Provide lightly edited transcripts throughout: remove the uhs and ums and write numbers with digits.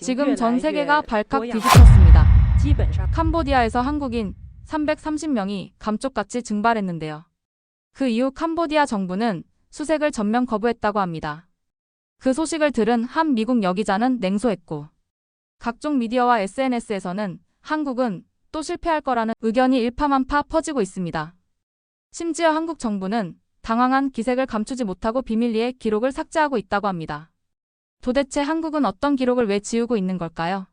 지금 전 세계가 발칵 뒤집혔습니다. 基本上 캄보디아에서 한국인 330명이 감쪽같이 증발했는데요. 그 이후 캄보디아 정부는 수색을 전면 거부했다고 합니다. 그 소식을 들은 한 미국 여기자는 냉소했고, 각종 미디어와 SNS에서는 한국은 또 실패할 거라는 의견이 일파만파 퍼지고 있습니다. 심지어 한국 정부는 당황한 기색을 감추지 못하고 비밀리에 기록을 삭제하고 있다고 합니다. 도대체 한국은 어떤 기록을 왜 지우고 있는 걸까요?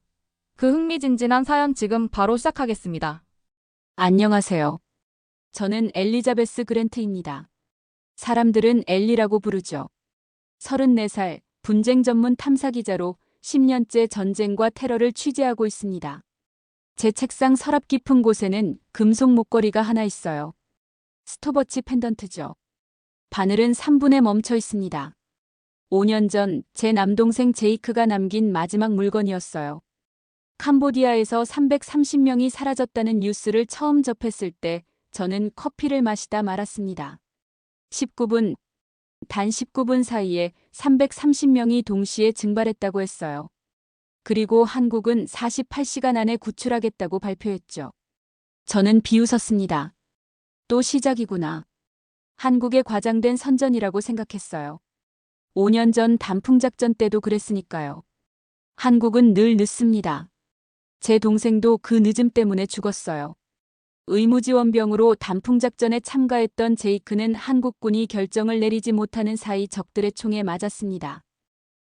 그 흥미진진한 사연 지금 바로 시작하겠습니다. 안녕하세요. 저는 엘리자베스 그랜트입니다. 사람들은 엘리라고 부르죠. 34살 분쟁 전문 탐사 기자로 10년째 전쟁과 테러를 취재하고 있습니다. 제 책상 서랍 깊은 곳에는 금속 목걸이가 하나 있어요. 스톱워치 펜던트죠. 바늘은 3분에 멈춰 있습니다. 5년 전 제 남동생 제이크가 남긴 마지막 물건이었어요. 캄보디아에서 330명이 사라졌다는 뉴스를 처음 접했을 때 저는 커피를 마시다 말았습니다. 19분, 단 19분 사이에 330명이 동시에 증발했다고 했어요. 그리고 한국은 48시간 안에 구출하겠다고 발표했죠. 저는 비웃었습니다. 또 시작이구나. 한국의 과장된 선전이라고 생각했어요. 5년 전 단풍작전 때도 그랬으니까요. 한국은 늘 늦습니다. 제 동생도 그 늦음 때문에 죽었어요. 의무지원병으로 단풍작전에 참가했던 제이크는 한국군이 결정을 내리지 못하는 사이 적들의 총에 맞았습니다.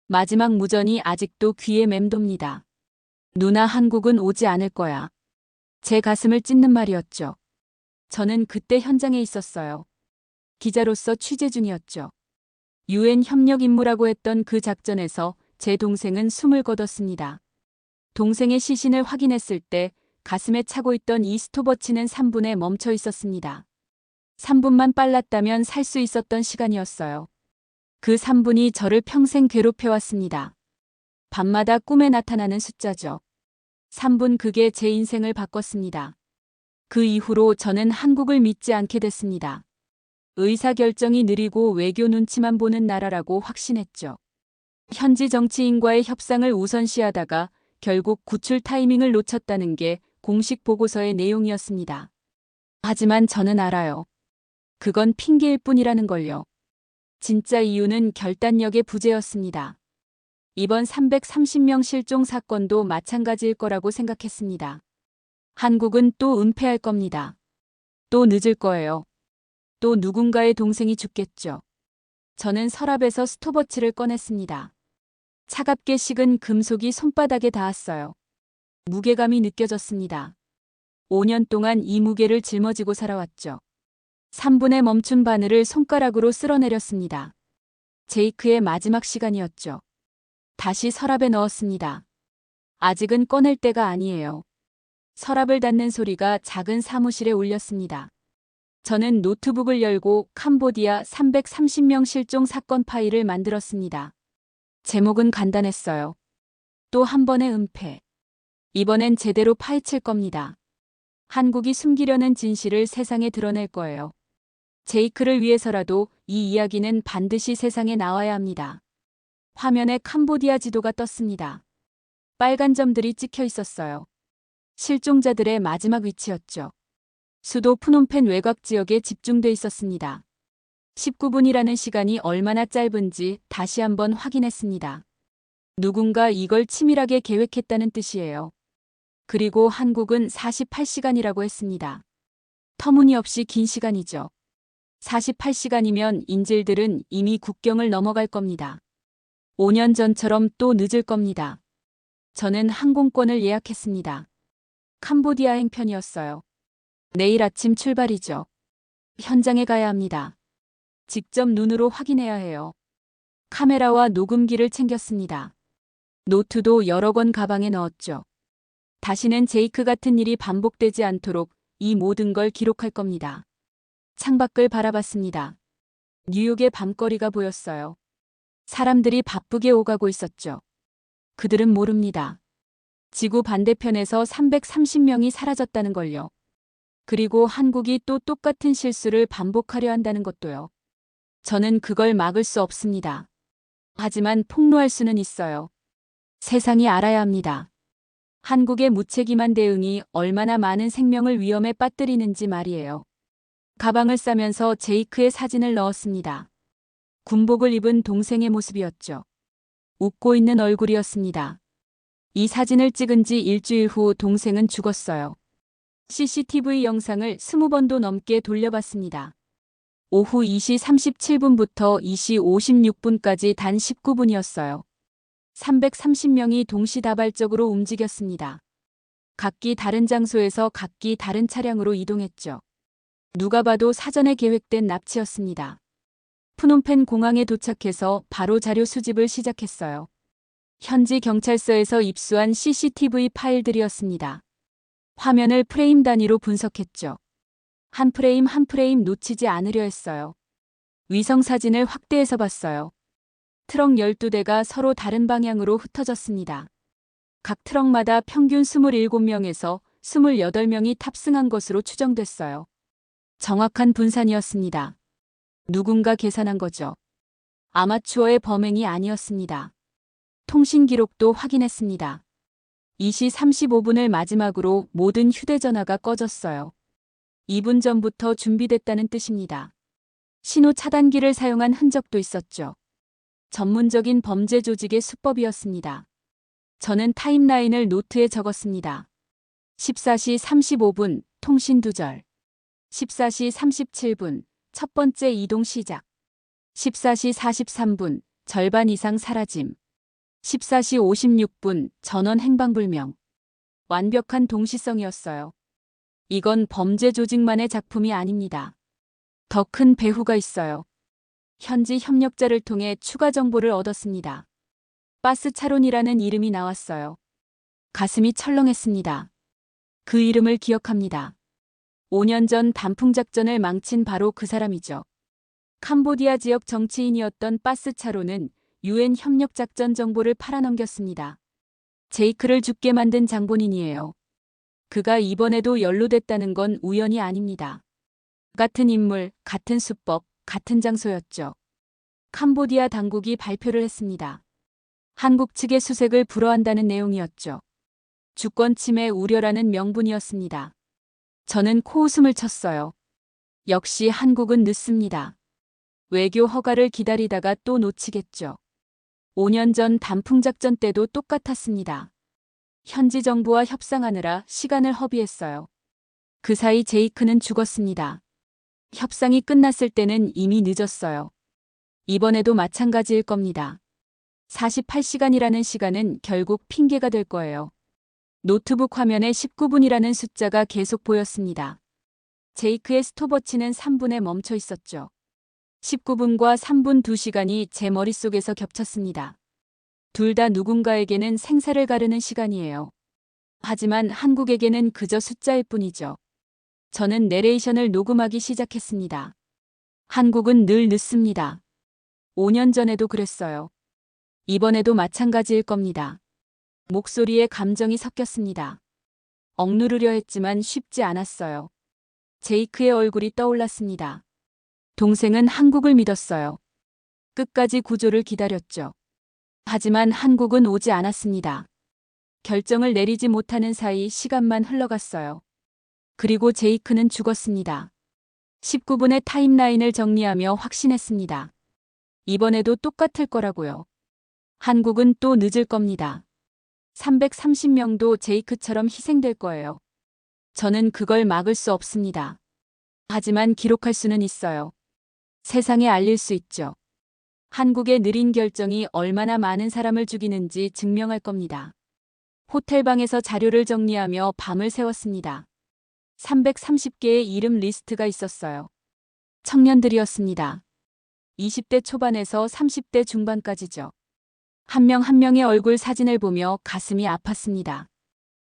마지막 무전이 아직도 귀에 맴돕니다. 누나, 한국은 오지 않을 거야. 제 가슴을 찢는 말이었죠. 저는 그때 현장에 있었어요. 기자로서 취재 중이었죠. UN 협력 임무라고 했던 그 작전에서 제 동생은 숨을 거뒀습니다. 동생의 시신을 확인했을 때 가슴에 차고 있던 이 스톱워치는 3분에 멈춰 있었습니다. 3분만 빨랐다면 살 수 있었던 시간이었어요. 그 3분이 저를 평생 괴롭혀왔습니다. 밤마다 꿈에 나타나는 숫자죠. 3분, 그게 제 인생을 바꿨습니다. 그 이후로 저는 한국을 믿지 않게 됐습니다. 의사결정이 느리고 외교 눈치만 보는 나라라고 확신했죠. 현지 정치인과의 협상을 우선시하다가 결국 구출 타이밍을 놓쳤다는 게 공식 보고서의 내용이었습니다. 하지만 저는 알아요. 그건 핑계일 뿐이라는 걸요. 진짜 이유는 결단력의 부재였습니다. 이번 330명 실종 사건도 마찬가지일 거라고 생각했습니다. 한국은 또 은폐할 겁니다. 또 늦을 거예요. 또 누군가의 동생이 죽겠죠. 저는 서랍에서 스톱워치를 꺼냈습니다. 차갑게 식은 금속이 손바닥에 닿았어요. 무게감이 느껴졌습니다. 5년 동안 이 무게를 짊어지고 살아왔죠. 3분에 멈춘 바늘을 손가락으로 쓸어내렸습니다. 제이크의 마지막 시간이었죠. 다시 서랍에 넣었습니다. 아직은 꺼낼 때가 아니에요. 서랍을 닫는 소리가 작은 사무실에 울렸습니다. 저는 노트북을 열고 캄보디아 330명 실종 사건 파일을 만들었습니다. 제목은 간단했어요. 또 한 번의 은폐. 이번엔 제대로 파헤칠 겁니다. 한국이 숨기려는 진실을 세상에 드러낼 거예요. 제이크를 위해서라도 이 이야기는 반드시 세상에 나와야 합니다. 화면에 캄보디아 지도가 떴습니다. 빨간 점들이 찍혀 있었어요. 실종자들의 마지막 위치였죠. 수도 프놈펜 외곽 지역에 집중돼 있었습니다. 19분이라는 시간이 얼마나 짧은지 다시 한번 확인했습니다. 누군가 이걸 치밀하게 계획했다는 뜻이에요. 그리고 한국은 48시간이라고 했습니다. 터무니없이 긴 시간이죠. 48시간이면 인질들은 이미 국경을 넘어갈 겁니다. 5년 전처럼 또 늦을 겁니다. 저는 항공권을 예약했습니다. 캄보디아 행편이었어요. 내일 아침 출발이죠. 현장에 가야 합니다. 직접 눈으로 확인해야 해요. 카메라와 녹음기를 챙겼습니다. 노트도 여러 권 가방에 넣었죠. 다시는 제이크 같은 일이 반복되지 않도록 이 모든 걸 기록할 겁니다. 창밖을 바라봤습니다. 뉴욕의 밤거리가 보였어요. 사람들이 바쁘게 오가고 있었죠. 그들은 모릅니다. 지구 반대편에서 330명이 사라졌다는 걸요. 그리고 한국이 또 똑같은 실수를 반복하려 한다는 것도요. 저는 그걸 막을 수 없습니다. 하지만 폭로할 수는 있어요. 세상이 알아야 합니다. 한국의 무책임한 대응이 얼마나 많은 생명을 위험에 빠뜨리는지 말이에요. 가방을 싸면서 제이크의 사진을 넣었습니다. 군복을 입은 동생의 모습이었죠. 웃고 있는 얼굴이었습니다. 이 사진을 찍은 지 일주일 후 동생은 죽었어요. CCTV 영상을 20번도 넘게 돌려봤습니다. 오후 2시 37분부터 2시 56분까지 단 19분이었어요. 330명이 동시다발적으로 움직였습니다. 각기 다른 장소에서 각기 다른 차량으로 이동했죠. 누가 봐도 사전에 계획된 납치였습니다. 프놈펜 공항에 도착해서 바로 자료 수집을 시작했어요. 현지 경찰서에서 입수한 CCTV 파일들이었습니다. 화면을 프레임 단위로 분석했죠. 한 프레임 한 프레임 놓치지 않으려 했어요. 위성사진을 확대해서 봤어요. 트럭 12대가 서로 다른 방향으로 흩어졌습니다. 각 트럭마다 평균 27명에서 28명이 탑승한 것으로 추정됐어요. 정확한 분산이었습니다. 누군가 계산한 거죠. 아마추어의 범행이 아니었습니다. 통신 기록도 확인했습니다. 2시 35분을 마지막으로 모든 휴대전화가 꺼졌어요. 2분 전부터 준비됐다는 뜻입니다. 신호 차단기를 사용한 흔적도 있었죠. 전문적인 범죄 조직의 수법이었습니다. 저는 타임라인을 노트에 적었습니다. 14시 35분 통신 두절. 14시 37분 첫 번째 이동 시작. 14시 43분 절반 이상 사라짐. 14시 56분 전원 행방불명. 완벽한 동시성이었어요. 이건 범죄 조직만의 작품이 아닙니다. 더 큰 배후가 있어요. 현지 협력자를 통해 추가 정보를 얻었습니다. 바스 차론이라는 이름이 나왔어요. 가슴이 철렁했습니다. 그 이름을 기억합니다. 5년 전 단풍작전을 망친 바로 그 사람이죠. 캄보디아 지역 정치인이었던 바스 차론은 UN 협력작전 정보를 팔아넘겼습니다. 제이크를 죽게 만든 장본인이에요. 그가 이번에도 연루됐다는 건 우연이 아닙니다. 같은 인물, 같은 수법, 같은 장소였죠. 캄보디아 당국이 발표를 했습니다. 한국 측의 수색을 불허한다는 내용이었죠. 주권 침해 우려라는 명분이었습니다. 저는 코웃음을 쳤어요. 역시 한국은 늦습니다. 외교 허가를 기다리다가 또 놓치겠죠. 5년 전 단풍작전 때도 똑같았습니다. 현지 정부와 협상하느라 시간을 허비했어요. 그 사이 제이크는 죽었습니다. 협상이 끝났을 때는 이미 늦었어요. 이번에도 마찬가지일 겁니다. 48시간이라는 시간은 결국 핑계가 될 거예요. 노트북 화면에 19분이라는 숫자가 계속 보였습니다. 제이크의 스톱워치는 3분에 멈춰 있었죠. 19분과 3분 2시간이 제 머릿속에서 겹쳤습니다. 둘 다 누군가에게는 생사를 가르는 시간이에요. 하지만 한국에게는 그저 숫자일 뿐이죠. 저는 내레이션을 녹음하기 시작했습니다. 한국은 늘 늦습니다. 5년 전에도 그랬어요. 이번에도 마찬가지일 겁니다. 목소리에 감정이 섞였습니다. 억누르려 했지만 쉽지 않았어요. 제이크의 얼굴이 떠올랐습니다. 동생은 한국을 믿었어요. 끝까지 구조를 기다렸죠. 하지만 한국은 오지 않았습니다. 결정을 내리지 못하는 사이 시간만 흘러갔어요. 그리고 제이크는 죽었습니다. 19분의 타임라인을 정리하며 확신했습니다. 이번에도 똑같을 거라고요. 한국은 또 늦을 겁니다. 330명도 제이크처럼 희생될 거예요. 저는 그걸 막을 수 없습니다. 하지만 기록할 수는 있어요. 세상에 알릴 수 있죠. 한국의 느린 결정이 얼마나 많은 사람을 죽이는지 증명할 겁니다. 호텔방에서 자료를 정리하며 밤을 새웠습니다. 330개의 이름 리스트가 있었어요. 청년들이었습니다. 20대 초반에서 30대 중반까지죠. 한 명 한 명의 얼굴 사진을 보며 가슴이 아팠습니다.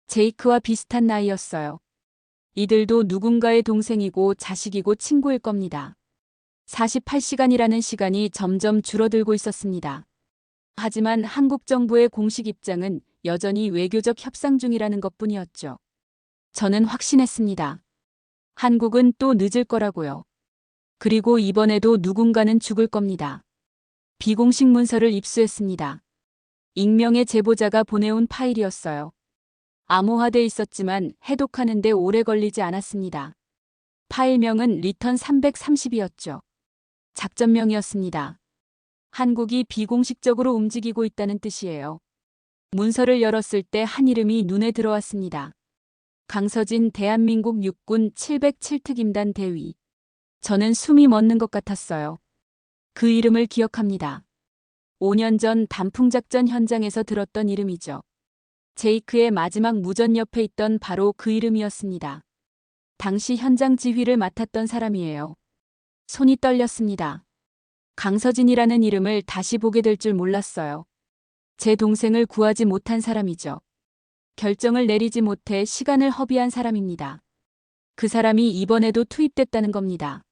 제이크와 비슷한 나이였어요. 이들도 누군가의 동생이고 자식이고 친구일 겁니다. 48시간이라는 시간이 점점 줄어들고 있었습니다. 하지만 한국 정부의 공식 입장은 여전히 외교적 협상 중이라는 것뿐이었죠. 저는 확신했습니다. 한국은 또 늦을 거라고요. 그리고 이번에도 누군가는 죽을 겁니다. 비공식 문서를 입수했습니다. 익명의 제보자가 보내온 파일이었어요. 암호화돼 있었지만 해독하는데 오래 걸리지 않았습니다. 파일명은 리턴 330이었죠. 작전명이었습니다. 한국이 비공식적으로 움직이고 있다는 뜻이에요. 문서를 열었을 때 한 이름이 눈에 들어왔습니다. 강서진 대한민국 육군 707특임단 대위. 저는 숨이 멎는 것 같았어요. 그 이름을 기억합니다. 5년 전 단풍작전 현장에서 들었던 이름이죠. 제이크의 마지막 무전 옆에 있던 바로 그 이름이었습니다. 당시 현장 지휘를 맡았던 사람이에요. 손이 떨렸습니다. 강서진이라는 이름을 다시 보게 될 줄 몰랐어요. 제 동생을 구하지 못한 사람이죠. 결정을 내리지 못해 시간을 허비한 사람입니다. 그 사람이 이번에도 투입됐다는 겁니다.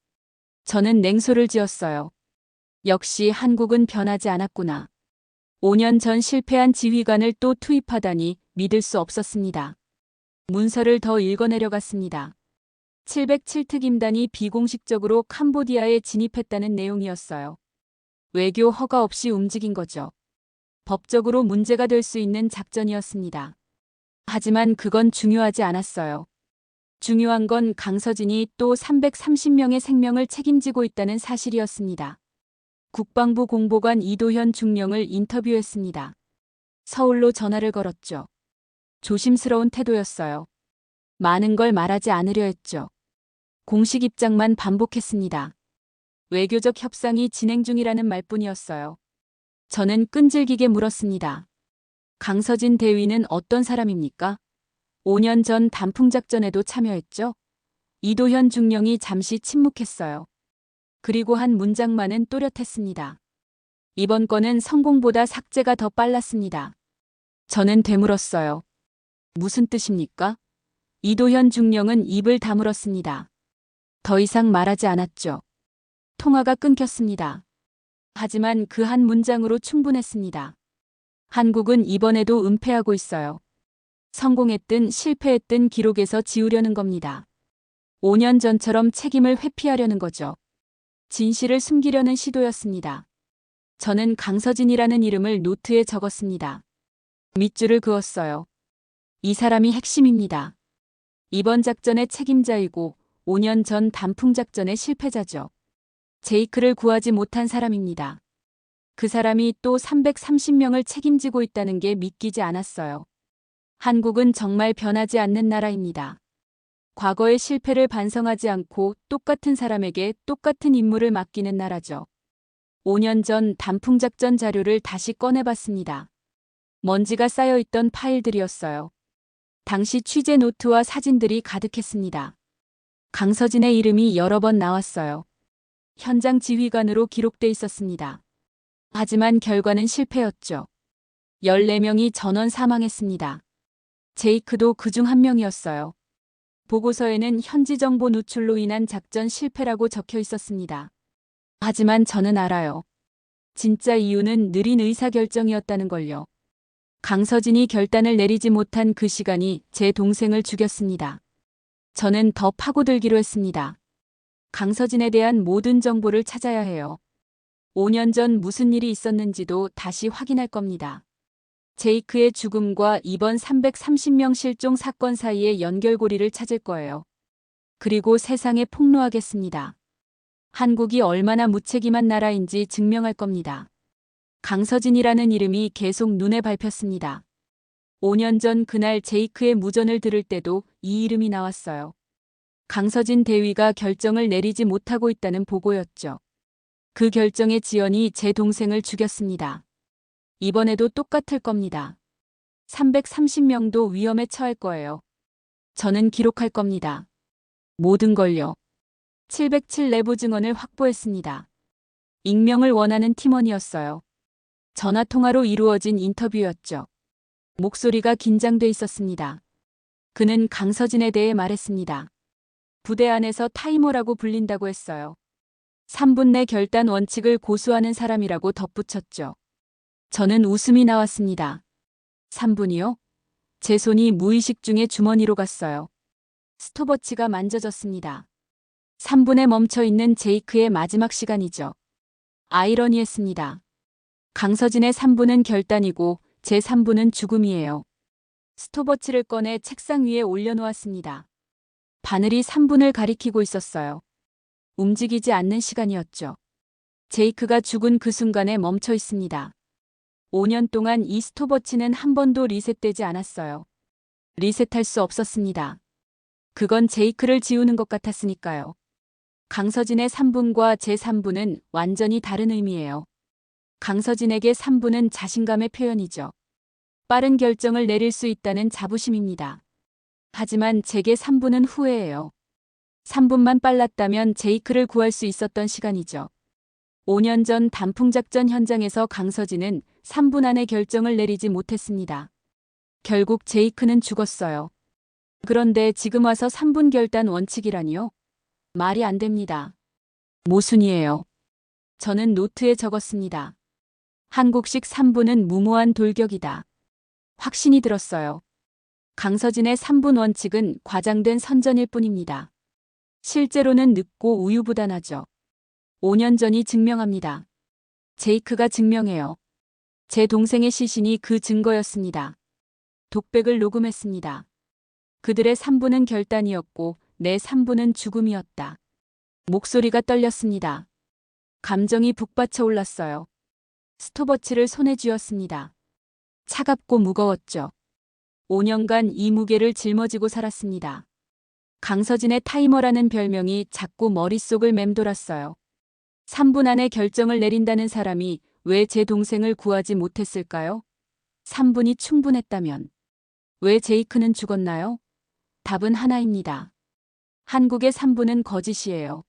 저는 냉소를 지었어요. 역시 한국은 변하지 않았구나. 5년 전 실패한 지휘관을 또 투입하다니 믿을 수 없었습니다. 문서를 더 읽어내려갔습니다. 707특임단이 비공식적으로 캄보디아에 진입했다는 내용이었어요. 외교 허가 없이 움직인 거죠. 법적으로 문제가 될 수 있는 작전이었습니다. 하지만 그건 중요하지 않았어요. 중요한 건 강서진이 또 330명의 생명을 책임지고 있다는 사실이었습니다. 국방부 공보관 이도현 중령을 인터뷰했습니다. 서울로 전화를 걸었죠. 조심스러운 태도였어요. 많은 걸 말하지 않으려 했죠. 공식 입장만 반복했습니다. 외교적 협상이 진행 중이라는 말뿐이었어요. 저는 끈질기게 물었습니다. 강서진 대위는 어떤 사람입니까? 5년 전 단풍작전에도 참여했죠? 이도현 중령이 잠시 침묵했어요. 그리고 한 문장만은 또렷했습니다. 이번 건은 성공보다 삭제가 더 빨랐습니다. 저는 되물었어요. 무슨 뜻입니까? 이도현 중령은 입을 다물었습니다. 더 이상 말하지 않았죠. 통화가 끊겼습니다. 하지만 그 한 문장으로 충분했습니다. 한국은 이번에도 은폐하고 있어요. 성공했든 실패했든 기록에서 지우려는 겁니다. 5년 전처럼 책임을 회피하려는 거죠. 진실을 숨기려는 시도였습니다. 저는 강서진이라는 이름을 노트에 적었습니다. 밑줄을 그었어요. 이 사람이 핵심입니다. 이번 작전의 책임자이고 5년 전 단풍작전의 실패자죠. 제이크를 구하지 못한 사람입니다. 그 사람이 또 330명을 책임지고 있다는 게 믿기지 않았어요. 한국은 정말 변하지 않는 나라입니다. 과거의 실패를 반성하지 않고 똑같은 사람에게 똑같은 임무를 맡기는 나라죠. 5년 전 단풍작전 자료를 다시 꺼내봤습니다. 먼지가 쌓여있던 파일들이었어요. 당시 취재 노트와 사진들이 가득했습니다. 강서진의 이름이 여러 번 나왔어요. 현장 지휘관으로 기록돼 있었습니다. 하지만 결과는 실패였죠. 14명이 전원 사망했습니다. 제이크도 그중 한 명이었어요. 보고서에는 현지 정보 누출로 인한 작전 실패라고 적혀 있었습니다. 하지만 저는 알아요. 진짜 이유는 느린 의사결정이었다는 걸요. 강서진이 결단을 내리지 못한 그 시간이 제 동생을 죽였습니다. 저는 더 파고들기로 했습니다. 강서진에 대한 모든 정보를 찾아야 해요. 5년 전 무슨 일이 있었는지도 다시 확인할 겁니다. 제이크의 죽음과 이번 330명 실종 사건 사이의 연결고리를 찾을 거예요. 그리고 세상에 폭로하겠습니다. 한국이 얼마나 무책임한 나라인지 증명할 겁니다. 강서진이라는 이름이 계속 눈에 밟혔습니다. 5년 전 그날 제이크의 무전을 들을 때도 이 이름이 나왔어요. 강서진 대위가 결정을 내리지 못하고 있다는 보고였죠. 그 결정의 지연이 제 동생을 죽였습니다. 이번에도 똑같을 겁니다. 330명도 위험에 처할 거예요. 저는 기록할 겁니다. 모든 걸요. 707 내부 증언을 확보했습니다. 익명을 원하는 팀원이었어요. 전화통화로 이루어진 인터뷰였죠. 목소리가 긴장돼 있었습니다. 그는 강서진에 대해 말했습니다. 부대 안에서 타이머라고 불린다고 했어요. 3분 내 결단 원칙을 고수하는 사람이라고 덧붙였죠. 저는 웃음이 나왔습니다. 3분이요? 제 손이 무의식 중에 주머니로 갔어요. 스톱워치가 만져졌습니다. 3분에 멈춰 있는 제이크의 마지막 시간이죠. 아이러니했습니다. 강서진의 3분은 결단이고 제 3부는 죽음이에요. 스톱워치를 꺼내 책상 위에 올려놓았습니다. 바늘이 3분을 가리키고 있었어요. 움직이지 않는 시간이었죠. 제이크가 죽은 그 순간에 멈춰 있습니다. 5년 동안 이 스톱워치는 한 번도 리셋되지 않았어요. 리셋할 수 없었습니다. 그건 제이크를 지우는 것 같았으니까요. 강서진의 3분과 제 3분은 완전히 다른 의미예요. 강서진에게 3분은 자신감의 표현이죠. 빠른 결정을 내릴 수 있다는 자부심입니다. 하지만 제게 3분은 후회예요. 3분만 빨랐다면 제이크를 구할 수 있었던 시간이죠. 5년 전 단풍작전 현장에서 강서진은 3분 안에 결정을 내리지 못했습니다. 결국 제이크는 죽었어요. 그런데 지금 와서 3분 결단 원칙이라니요? 말이 안 됩니다. 모순이에요. 저는 노트에 적었습니다. 한국식 3분은 무모한 돌격이다. 확신이 들었어요. 강서진의 3분 원칙은 과장된 선전일 뿐입니다. 실제로는 늦고 우유부단하죠. 5년 전이 증명합니다. 제이크가 증명해요. 제 동생의 시신이 그 증거였습니다. 독백을 녹음했습니다. 그들의 3분은 결단이었고 내 3분은 죽음이었다. 목소리가 떨렸습니다. 감정이 북받쳐 올랐어요. 스톱워치를 손에 쥐었습니다. 차갑고 무거웠죠. 5년간 이 무게를 짊어지고 살았습니다. 강서진의 타이머라는 별명이 자꾸 머릿속을 맴돌았어요. 3분 안에 결정을 내린다는 사람이 왜 제 동생을 구하지 못했을까요? 3분이 충분했다면. 왜 제이크는 죽었나요? 답은 하나입니다. 한국의 3분은 거짓이에요.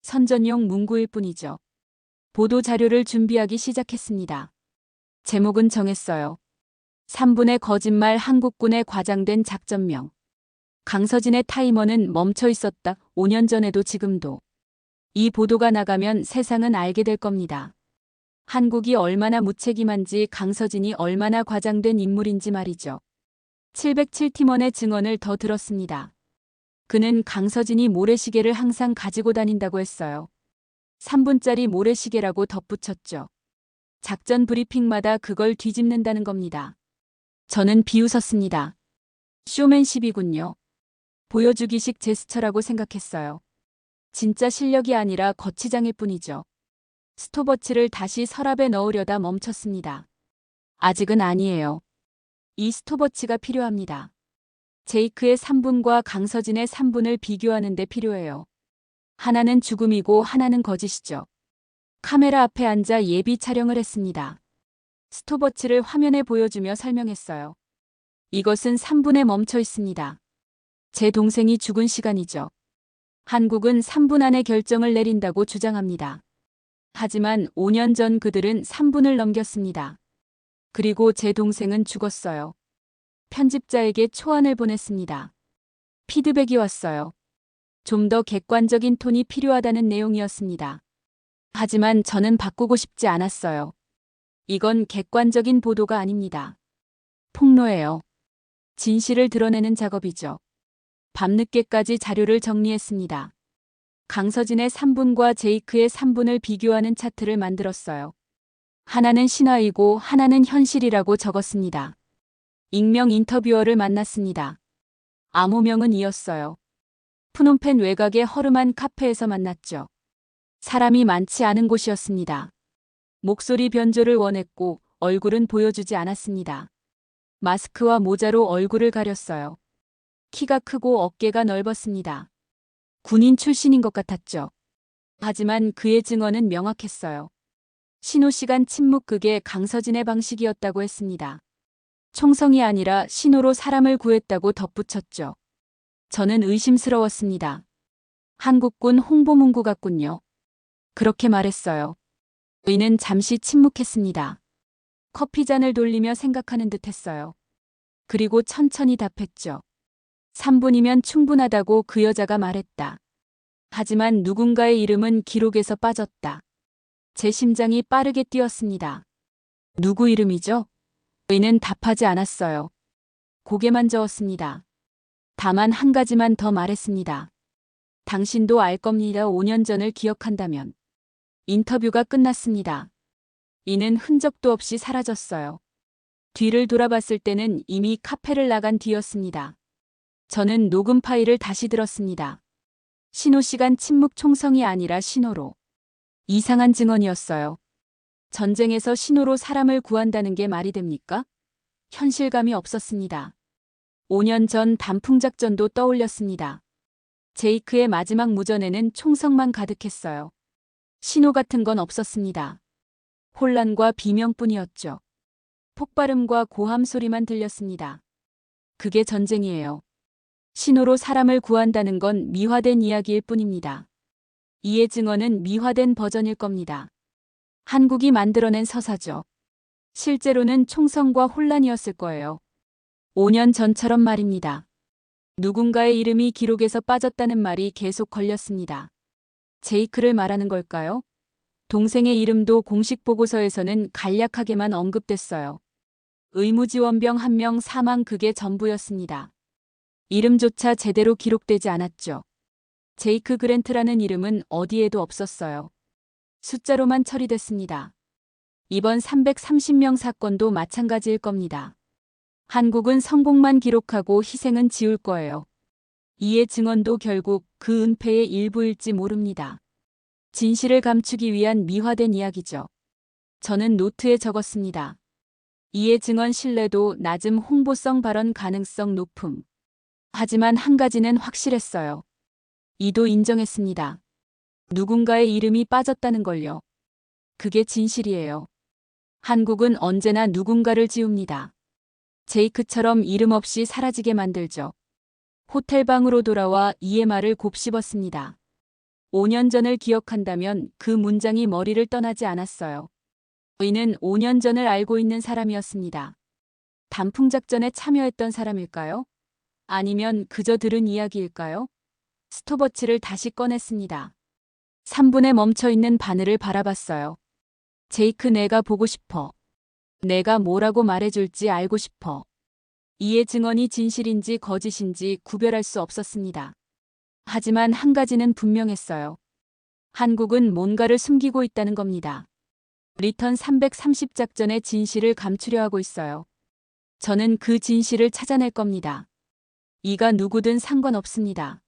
선전용 문구일 뿐이죠. 보도 자료를 준비하기 시작했습니다. 제목은 정했어요. 3분의 거짓말 한국군의 과장된 작전명. 강서진의 타이머는 멈춰 있었다. 5년 전에도 지금도. 이 보도가 나가면 세상은 알게 될 겁니다. 한국이 얼마나 무책임한지 강서진이 얼마나 과장된 인물인지 말이죠. 707팀원의 증언을 더 들었습니다. 그는 강서진이 모래시계를 항상 가지고 다닌다고 했어요. 3분짜리 모래시계라고 덧붙였죠. 작전 브리핑마다 그걸 뒤집는다는 겁니다. 저는 비웃었습니다. 쇼맨십이군요. 보여주기식 제스처라고 생각했어요. 진짜 실력이 아니라 거치장일 뿐이죠. 스톱워치를 다시 서랍에 넣으려다 멈췄습니다. 아직은 아니에요. 이 스톱워치가 필요합니다. 제이크의 3분과 강서진의 3분을 비교하는 데 필요해요. 하나는 죽음이고 하나는 거짓이죠. 카메라 앞에 앉아 예비 촬영을 했습니다. 스톱워치를 화면에 보여주며 설명했어요. 이것은 3분에 멈춰 있습니다. 제 동생이 죽은 시간이죠. 한국은 3분 안에 결정을 내린다고 주장합니다. 하지만 5년 전 그들은 3분을 넘겼습니다. 그리고 제 동생은 죽었어요. 편집자에게 초안을 보냈습니다. 피드백이 왔어요. 좀 더 객관적인 톤이 필요하다는 내용이었습니다. 하지만 저는 바꾸고 싶지 않았어요. 이건 객관적인 보도가 아닙니다. 폭로예요. 진실을 드러내는 작업이죠. 밤늦게까지 자료를 정리했습니다. 강서진의 3분과 제이크의 3분을 비교하는 차트를 만들었어요. 하나는 신화이고 하나는 현실이라고 적었습니다. 익명 인터뷰어를 만났습니다. 암호명은 이었어요. 프놈펜 외곽의 허름한 카페에서 만났죠. 사람이 많지 않은 곳이었습니다. 목소리 변조를 원했고 얼굴은 보여주지 않았습니다. 마스크와 모자로 얼굴을 가렸어요. 키가 크고 어깨가 넓었습니다. 군인 출신인 것 같았죠. 하지만 그의 증언은 명확했어요. 신호시간 침묵 그게 강서진의 방식이었다고 했습니다. 총성이 아니라 신호로 사람을 구했다고 덧붙였죠. 저는 의심스러웠습니다. 한국군 홍보문구 같군요. 그렇게 말했어요. 의는 잠시 침묵했습니다. 커피잔을 돌리며 생각하는 듯 했어요. 그리고 천천히 답했죠. 3분이면 충분하다고 그 여자가 말했다. 하지만 누군가의 이름은 기록에서 빠졌다. 제 심장이 빠르게 뛰었습니다. 누구 이름이죠? 의는 답하지 않았어요. 고개만 저었습니다. 다만 한 가지만 더 말했습니다. 당신도 알 겁니다. 5년 전을 기억한다면. 인터뷰가 끝났습니다. 이는 흔적도 없이 사라졌어요. 뒤를 돌아봤을 때는 이미 카페를 나간 뒤였습니다. 저는 녹음 파일을 다시 들었습니다. 신호 시간 침묵 총성이 아니라 신호로. 이상한 증언이었어요. 전쟁에서 신호로 사람을 구한다는 게 말이 됩니까? 현실감이 없었습니다. 5년 전 단풍작전도 떠올렸습니다. 제이크의 마지막 무전에는 총성만 가득했어요. 신호 같은 건 없었습니다. 혼란과 비명뿐이었죠. 폭발음과 고함 소리만 들렸습니다. 그게 전쟁이에요. 신호로 사람을 구한다는 건 미화된 이야기일 뿐입니다. 이의 증언은 미화된 버전일 겁니다. 한국이 만들어낸 서사죠. 실제로는 총성과 혼란이었을 거예요. 5년 전처럼 말입니다. 누군가의 이름이 기록에서 빠졌다는 말이 계속 걸렸습니다. 제이크를 말하는 걸까요? 동생의 이름도 공식 보고서에서는 간략하게만 언급됐어요. 의무지원병 1명 사망 그게 전부였습니다. 이름조차 제대로 기록되지 않았죠. 제이크 그랜트라는 이름은 어디에도 없었어요. 숫자로만 처리됐습니다. 이번 330명 사건도 마찬가지일 겁니다. 한국은 성공만 기록하고 희생은 지울 거예요. 이의 증언도 결국 그 은폐의 일부일지 모릅니다. 진실을 감추기 위한 미화된 이야기죠. 저는 노트에 적었습니다. 이의 증언 신뢰도 낮음 홍보성 발언 가능성 높음. 하지만 한 가지는 확실했어요. 이도 인정했습니다. 누군가의 이름이 빠졌다는 걸요. 그게 진실이에요. 한국은 언제나 누군가를 지웁니다. 제이크처럼 이름 없이 사라지게 만들죠. 호텔방으로 돌아와 이의 말을 곱씹었습니다. 5년 전을 기억한다면 그 문장이 머리를 떠나지 않았어요. 이는 5년 전을 알고 있는 사람이었습니다. 단풍작전에 참여했던 사람일까요? 아니면 그저 들은 이야기일까요? 스톱워치를 다시 꺼냈습니다. 3분에 멈춰있는 바늘을 바라봤어요. 제이크 내가 보고 싶어. 내가 뭐라고 말해줄지 알고 싶어. 이의 증언이 진실인지 거짓인지 구별할 수 없었습니다. 하지만 한 가지는 분명했어요. 한국은 뭔가를 숨기고 있다는 겁니다. 리턴 330 작전의 진실을 감추려 하고 있어요. 저는 그 진실을 찾아낼 겁니다. 이가 누구든 상관없습니다.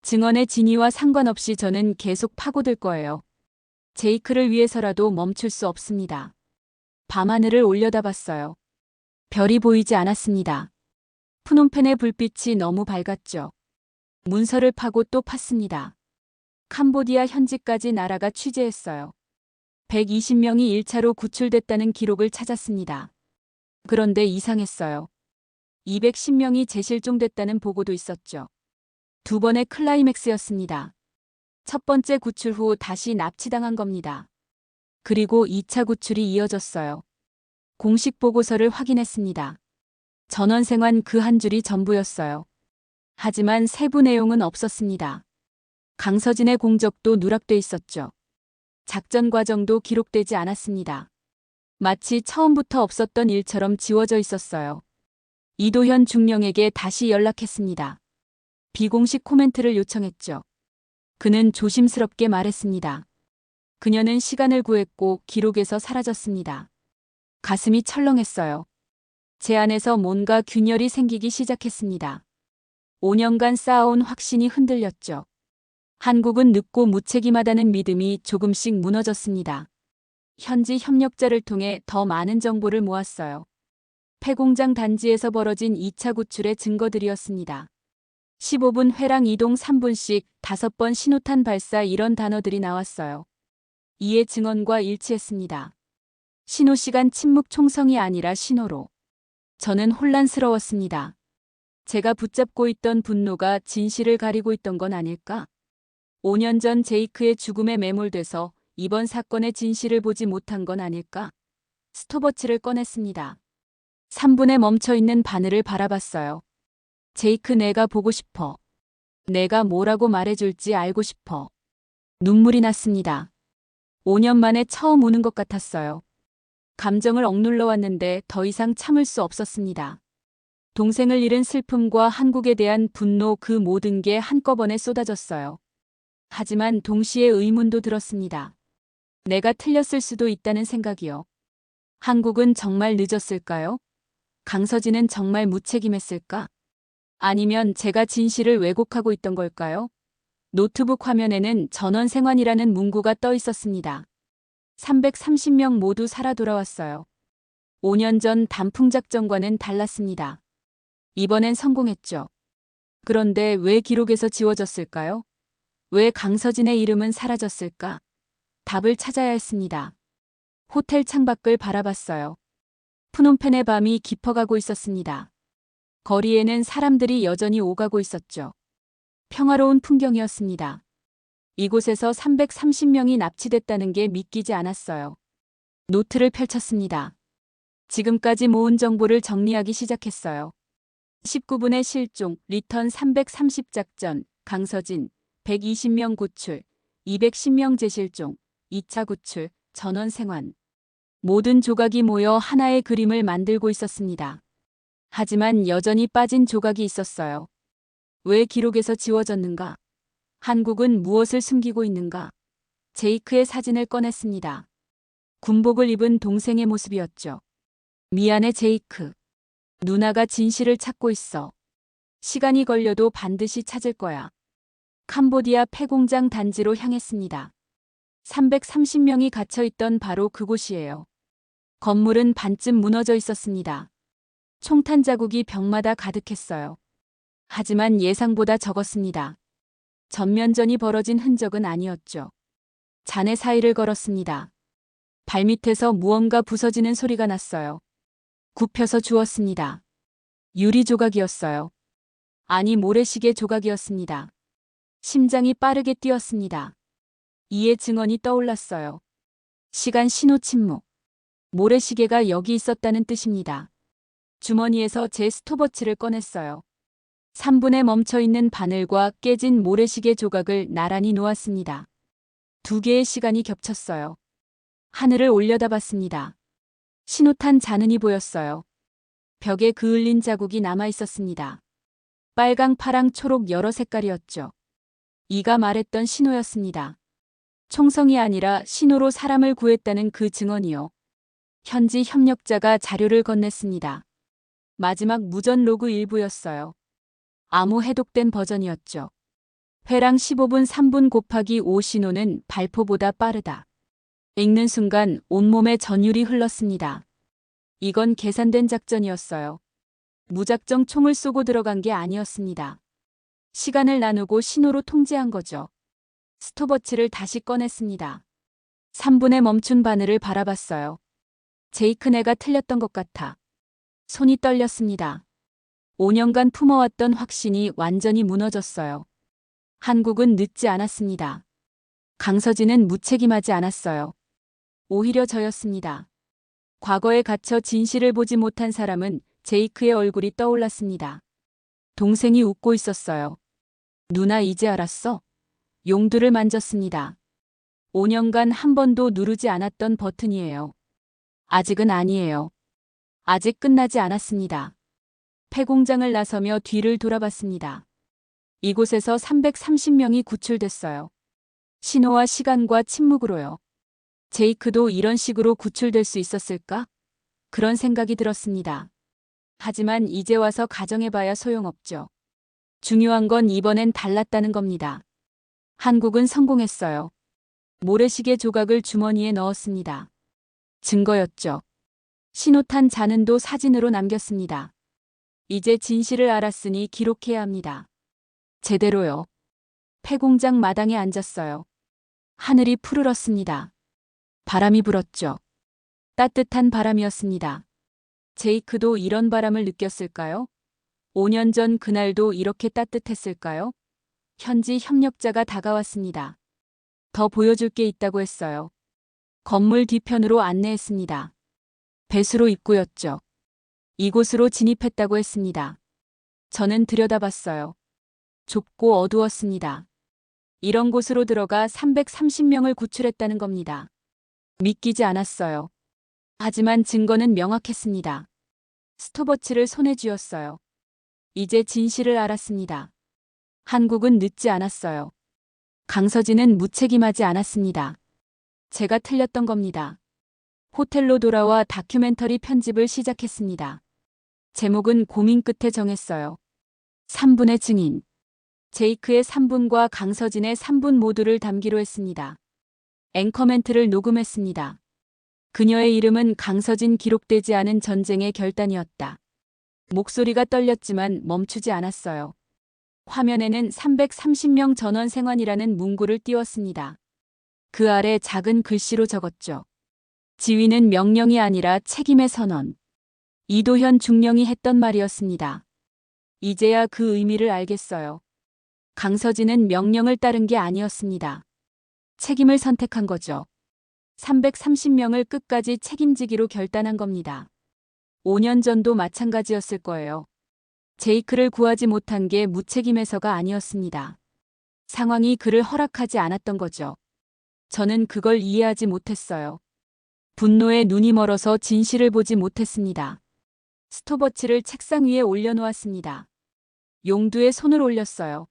증언의 진위와 상관없이 저는 계속 파고들 거예요. 제이크를 위해서라도 멈출 수 없습니다. 밤하늘을 올려다봤어요. 별이 보이지 않았습니다. 푸놈펜의 불빛이 너무 밝았죠. 문서를 파고 또 팠습니다. 캄보디아 현지까지 나라가 취재했어요. 120명이 1차로 구출됐다는 기록을 찾았습니다. 그런데 이상했어요. 210명이 재실종됐다는 보고도 있었죠. 두 번의 클라이맥스였습니다. 첫 번째 구출 후 다시 납치당한 겁니다. 그리고 2차 구출이 이어졌어요. 공식 보고서를 확인했습니다. 전원생활 그 한 줄이 전부였어요. 하지만 세부 내용은 없었습니다. 강서진의 공적도 누락돼 있었죠. 작전 과정도 기록되지 않았습니다. 마치 처음부터 없었던 일처럼 지워져 있었어요. 이도현 중령에게 다시 연락했습니다. 비공식 코멘트를 요청했죠. 그는 조심스럽게 말했습니다. 그녀는 시간을 구했고 기록에서 사라졌습니다. 가슴이 철렁했어요. 제 안에서 뭔가 균열이 생기기 시작했습니다. 5년간 쌓아온 확신이 흔들렸죠. 한국은 늦고 무책임하다는 믿음이 조금씩 무너졌습니다. 현지 협력자를 통해 더 많은 정보를 모았어요. 폐공장 단지에서 벌어진 2차 구출의 증거들이었습니다. 15분 회랑 이동 3분씩 5번 신호탄 발사 이런 단어들이 나왔어요. 이의 증언과 일치했습니다. 신호 시간 침묵 총성이 아니라 신호로. 저는 혼란스러웠습니다. 제가 붙잡고 있던 분노가 진실을 가리고 있던 건 아닐까? 5년 전 제이크의 죽음에 매몰돼서 이번 사건의 진실을 보지 못한 건 아닐까? 스톱워치를 꺼냈습니다. 3분에 멈춰있는 바늘을 바라봤어요. 제이크 내가 보고 싶어. 내가 뭐라고 말해줄지 알고 싶어. 눈물이 났습니다. 5년 만에 처음 우는 것 같았어요. 감정을 억눌러 왔는데 더 이상 참을 수 없었습니다. 동생을 잃은 슬픔과 한국에 대한 분노 그 모든 게 한꺼번에 쏟아졌어요. 하지만 동시에 의문도 들었습니다. 내가 틀렸을 수도 있다는 생각이요. 한국은 정말 늦었을까요? 강서진은 정말 무책임했을까? 아니면 제가 진실을 왜곡하고 있던 걸까요? 노트북 화면에는 전원생환이라는 문구가 떠 있었습니다. 330명 모두 살아 돌아왔어요. 5년 전 단풍작전과는 달랐습니다. 이번엔 성공했죠. 그런데 왜 기록에서 지워졌을까요? 왜 강서진의 이름은 사라졌을까? 답을 찾아야 했습니다. 호텔 창밖을 바라봤어요. 푸놈펜의 밤이 깊어가고 있었습니다. 거리에는 사람들이 여전히 오가고 있었죠. 평화로운 풍경이었습니다. 이곳에서 330명이 납치됐다는 게 믿기지 않았어요. 노트를 펼쳤습니다. 지금까지 모은 정보를 정리하기 시작했어요. 19분의 실종, 리턴 330작전, 강서진, 120명 구출, 210명 재실종, 2차 구출, 전원 생환. 모든 조각이 모여 하나의 그림을 만들고 있었습니다. 하지만 여전히 빠진 조각이 있었어요. 왜 기록에서 지워졌는가? 한국은 무엇을 숨기고 있는가? 제이크의 사진을 꺼냈습니다. 군복을 입은 동생의 모습이었죠. 미안해 제이크. 누나가 진실을 찾고 있어. 시간이 걸려도 반드시 찾을 거야. 캄보디아 폐공장 단지로 향했습니다. 330명이 갇혀있던 바로 그곳이에요. 건물은 반쯤 무너져 있었습니다. 총탄 자국이 벽마다 가득했어요. 하지만 예상보다 적었습니다. 전면전이 벌어진 흔적은 아니었죠. 잔해 사이를 걸었습니다. 발밑에서 무언가 부서지는 소리가 났어요. 굽혀서 주웠습니다. 유리 조각이었어요. 아니 모래시계 조각이었습니다. 심장이 빠르게 뛰었습니다. 이에 증언이 떠올랐어요. 시간 신호 침묵. 모래시계가 여기 있었다는 뜻입니다. 주머니에서 제 스톱워치를 꺼냈어요. 3분에 멈춰있는 바늘과 깨진 모래시계 조각을 나란히 놓았습니다. 두 개의 시간이 겹쳤어요. 하늘을 올려다봤습니다. 신호탄 잔흔이 보였어요. 벽에 그을린 자국이 남아 있었습니다. 빨강, 파랑, 초록 여러 색깔이었죠. 이가 말했던 신호였습니다. 총성이 아니라 신호로 사람을 구했다는 그 증언이요. 현지 협력자가 자료를 건넸습니다. 마지막 무전 로그 일부였어요. 암호 해독된 버전이었죠. 회랑 15분 3분 곱하기 5 신호는 발포보다 빠르다. 읽는 순간 온몸에 전율이 흘렀습니다. 이건 계산된 작전이었어요. 무작정 총을 쏘고 들어간 게 아니었습니다. 시간을 나누고 신호로 통제한 거죠. 스톱워치를 다시 꺼냈습니다. 3분에 멈춘 바늘을 바라봤어요. 제이크네가 틀렸던 것 같아. 손이 떨렸습니다. 5년간 품어왔던 확신이 완전히 무너졌어요. 한국은 늦지 않았습니다. 강서진은 무책임하지 않았어요. 오히려 저였습니다. 과거에 갇혀 진실을 보지 못한 사람은 제이크의 얼굴이 떠올랐습니다. 동생이 웃고 있었어요. 누나 이제 알았어? 용두를 만졌습니다. 5년간 한 번도 누르지 않았던 버튼이에요. 아직은 아니에요. 아직 끝나지 않았습니다. 폐공장을 나서며 뒤를 돌아봤습니다. 이곳에서 330명이 구출됐어요. 신호와 시간과 침묵으로요. 제이크도 이런 식으로 구출될 수 있었을까? 그런 생각이 들었습니다. 하지만 이제 와서 가정해봐야 소용없죠. 중요한 건 이번엔 달랐다는 겁니다. 한국은 성공했어요. 모래시계 조각을 주머니에 넣었습니다. 증거였죠. 신호탄 잔흔도 사진으로 남겼습니다. 이제 진실을 알았으니 기록해야 합니다. 제대로요. 폐공장 마당에 앉았어요. 하늘이 푸르렀습니다. 바람이 불었죠. 따뜻한 바람이었습니다. 제이크도 이런 바람을 느꼈을까요? 5년 전 그날도 이렇게 따뜻했을까요? 현지 협력자가 다가왔습니다. 더 보여줄 게 있다고 했어요. 건물 뒤편으로 안내했습니다. 배수로 입구였죠. 이곳으로 진입했다고 했습니다. 저는 들여다봤어요. 좁고 어두웠습니다. 이런 곳으로 들어가 330명을 구출했다는 겁니다. 믿기지 않았어요. 하지만 증거는 명확했습니다. 스톱워치를 손에 쥐었어요. 이제 진실을 알았습니다. 한국은 늦지 않았어요. 강서진은 무책임하지 않았습니다. 제가 틀렸던 겁니다. 호텔로 돌아와 다큐멘터리 편집을 시작했습니다. 제목은 고민 끝에 정했어요. 3분의 증인. 제이크의 3분과 강서진의 3분 모두를 담기로 했습니다. 앵커멘트를 녹음했습니다. 그녀의 이름은 강서진 기록되지 않은 전쟁의 결단이었다. 목소리가 떨렸지만 멈추지 않았어요. 화면에는 330명 전원 생환이라는 문구를 띄웠습니다. 그 아래 작은 글씨로 적었죠. 지휘는 명령이 아니라 책임의 선언. 이도현 중령이 했던 말이었습니다. 이제야 그 의미를 알겠어요. 강서진은 명령을 따른 게 아니었습니다. 책임을 선택한 거죠. 330명을 끝까지 책임지기로 결단한 겁니다. 5년 전도 마찬가지였을 거예요. 제이크를 구하지 못한 게 무책임해서가 아니었습니다. 상황이 그를 허락하지 않았던 거죠. 저는 그걸 이해하지 못했어요. 분노에 눈이 멀어서 진실을 보지 못했습니다. 스톱워치를 책상 위에 올려놓았습니다. 용두에 손을 올렸어요.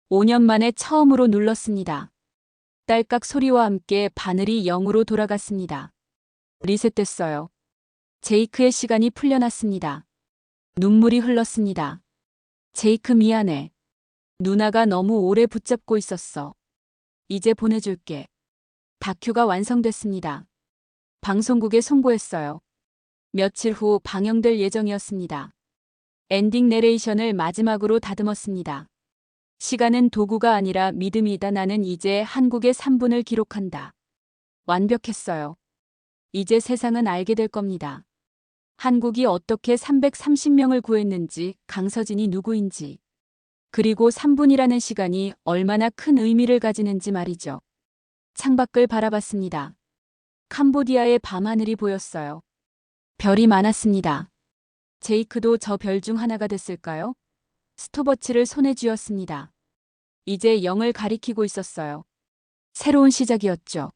5년 만에 처음으로 눌렀습니다. 딸깍 소리와 함께 바늘이 0으로 돌아갔습니다. 리셋됐어요. 제이크의 시간이 풀려났습니다. 눈물이 흘렀습니다. 제이크 미안해. 누나가 너무 오래 붙잡고 있었어. 이제 보내줄게. 다큐가 완성됐습니다. 방송국에 송고했어요. 며칠 후 방영될 예정이었습니다. 엔딩 내레이션을 마지막으로 다듬었습니다. 시간은 도구가 아니라 믿음이다. 나는 이제 한국의 3분을 기록한다. 완벽했어요. 이제 세상은 알게 될 겁니다. 한국이 어떻게 330명을 구했는지, 강서진이 누구인지, 그리고 3분이라는 시간이 얼마나 큰 의미를 가지는지 말이죠. 창밖을 바라봤습니다. 캄보디아의 밤하늘이 보였어요. 별이 많았습니다. 제이크도 저 별 중 하나가 됐을까요? 스톱워치를 손에 쥐었습니다. 이제 0을 가리키고 있었어요. 새로운 시작이었죠.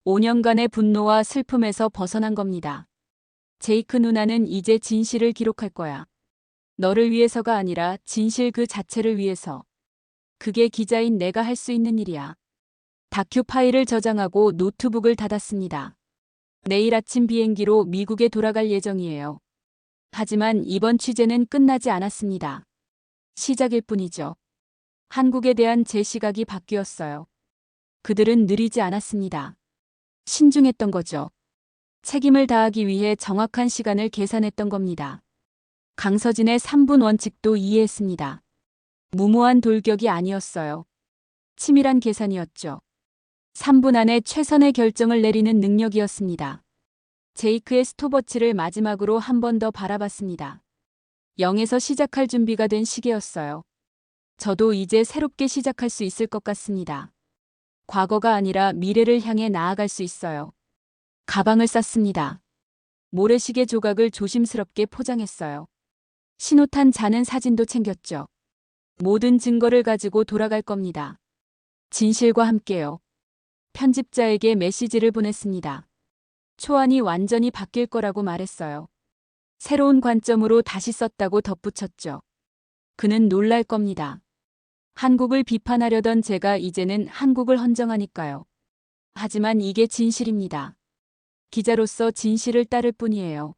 5년간의 분노와 슬픔에서 벗어난 겁니다. 제이크 누나는 이제 진실을 기록할 거야. 너를 위해서가 아니라 진실 그 자체를 위해서. 그게 기자인 내가 할 수 있는 일이야. 다큐 파일을 저장하고 노트북을 닫았습니다. 내일 아침 비행기로 미국에 돌아갈 예정이에요. 하지만 이번 취재는 끝나지 않았습니다. 시작일 뿐이죠. 한국에 대한 제 시각이 바뀌었어요. 그들은 느리지 않았습니다. 신중했던 거죠. 책임을 다하기 위해 정확한 시간을 계산했던 겁니다. 강서진의 3분 원칙도 이해했습니다. 무모한 돌격이 아니었어요. 치밀한 계산이었죠. 3분 안에 최선의 결정을 내리는 능력이었습니다. 제이크의 스톱워치를 마지막으로 한 번 더 바라봤습니다. 0에서 시작할 준비가 된 시계였어요. 저도 이제 새롭게 시작할 수 있을 것 같습니다. 과거가 아니라 미래를 향해 나아갈 수 있어요. 가방을 쌌습니다. 모래시계 조각을 조심스럽게 포장했어요. 신호탄 자는 사진도 챙겼죠. 모든 증거를 가지고 돌아갈 겁니다. 진실과 함께요. 편집자에게 메시지를 보냈습니다. 초안이 완전히 바뀔 거라고 말했어요. 새로운 관점으로 다시 썼다고 덧붙였죠. 그는 놀랄 겁니다. 한국을 비판하려던 제가 이제는 한국을 헌정하니까요. 하지만 이게 진실입니다. 기자로서 진실을 따를 뿐이에요.